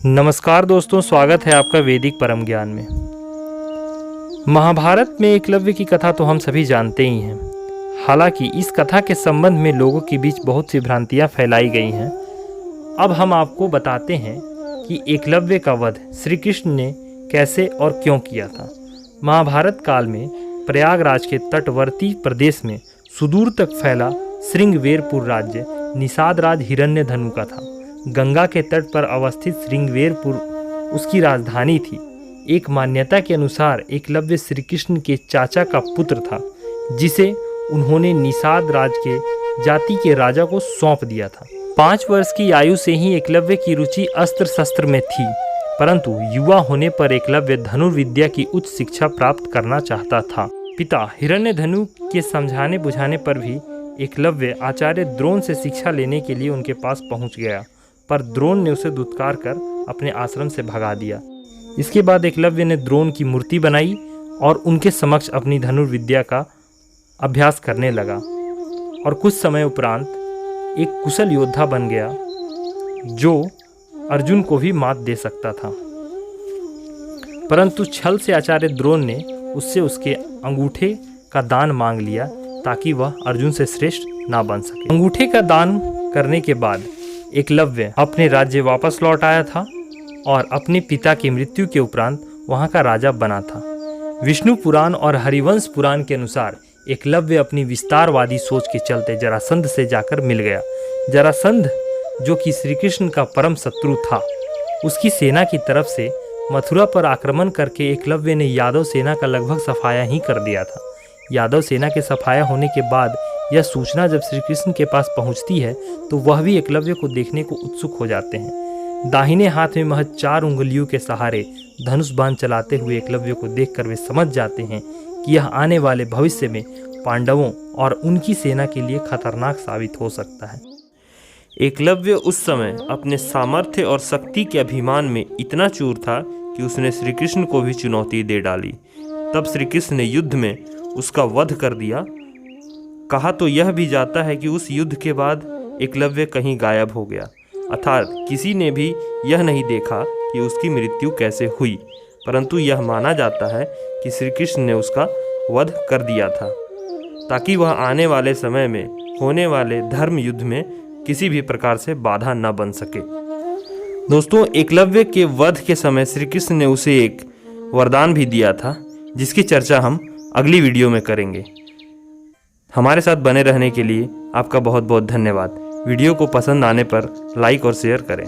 नमस्कार दोस्तों, स्वागत है आपका वैदिक परम ज्ञान में। महाभारत में एकलव्य की कथा तो हम सभी जानते ही हैं। हालांकि इस कथा के संबंध में लोगों के बीच बहुत सी भ्रांतियां फैलाई गई हैं। अब हम आपको बताते हैं कि एकलव्य का वध श्री कृष्ण ने कैसे और क्यों किया था। महाभारत काल में प्रयागराज के तटवर्ती प्रदेश में सुदूर तक फैला श्रृंगवेरपुर राज्य निषाद राज हिरण्यधनु का था। गंगा के तट पर अवस्थित श्रृंगवेरपुर उसकी राजधानी थी। एक मान्यता के अनुसार एकलव्य श्री कृष्ण के चाचा का पुत्र था, जिसे उन्होंने निषाद राज के जाति के राजा को सौंप दिया था। 5 वर्ष की आयु से ही एकलव्य की रुचि अस्त्र शस्त्र में थी, परंतु युवा होने पर एकलव्य धनुर्विद्या की उच्च शिक्षा प्राप्त करना चाहता था। पिता हिरण्यधनु के समझाने बुझाने पर भी एकलव्य आचार्य द्रोण से शिक्षा लेने के लिए उनके पास पहुंच गया, पर द्रोण ने उसे दुत्कार कर अपने आश्रम से भगा दिया। इसके बाद एकलव्य ने द्रोण की मूर्ति बनाई और उनके समक्ष अपनी धनुर्विद्या का अभ्यास करने लगा और कुछ समय उपरांत एक कुशल योद्धा बन गया, जो अर्जुन को भी मात दे सकता था। परंतु छल से आचार्य द्रोण ने उससे उसके अंगूठे का दान मांग लिया, ताकि वह अर्जुन से श्रेष्ठ ना बन सके। अंगूठे का दान करने के बाद एकलव्य अपने राज्य वापस लौट आया था और अपने पिता की मृत्यु के उपरांत वहां का राजा बना था। विष्णु पुराण और हरिवंश पुराण के अनुसार एकलव्य अपनी विस्तारवादी सोच के चलते जरासंध से जाकर मिल गया। जरासंध, जो कि श्री कृष्ण का परम शत्रु था, उसकी सेना की तरफ से मथुरा पर आक्रमण करके एकलव्य ने यादव सेना का लगभग सफाया ही कर दिया था। यादव सेना के सफाया होने के बाद यह सूचना जब श्री कृष्ण के पास पहुंचती है तो वह भी एकलव्य को देखने को उत्सुक हो जाते हैं। दाहिने हाथ में महज 4 उंगलियों के सहारे धनुष बाण चलाते हुए एकलव्य को देखकर वे समझ जाते हैं कि यह आने वाले भविष्य में पांडवों और उनकी सेना के लिए खतरनाक साबित हो सकता है। एकलव्य उस समय अपने सामर्थ्य और शक्ति के अभिमान में इतना चूर था कि उसने श्री कृष्ण को भी चुनौती दे डाली। तब श्री कृष्ण ने युद्ध में उसका वध कर दिया। कहा तो यह भी जाता है कि उस युद्ध के बाद एकलव्य कहीं गायब हो गया, अर्थात किसी ने भी यह नहीं देखा कि उसकी मृत्यु कैसे हुई, परंतु यह माना जाता है कि श्री कृष्ण ने उसका वध कर दिया था, ताकि वह आने वाले समय में होने वाले धर्म युद्ध में किसी भी प्रकार से बाधा न बन सके। दोस्तों, एकलव्य के वध के समय श्री कृष्ण ने उसे एक वरदान भी दिया था, जिसकी चर्चा हम अगली वीडियो में करेंगे। हमारे साथ बने रहने के लिए आपका बहुत बहुत धन्यवाद। वीडियो को पसंद आने पर लाइक और शेयर करें।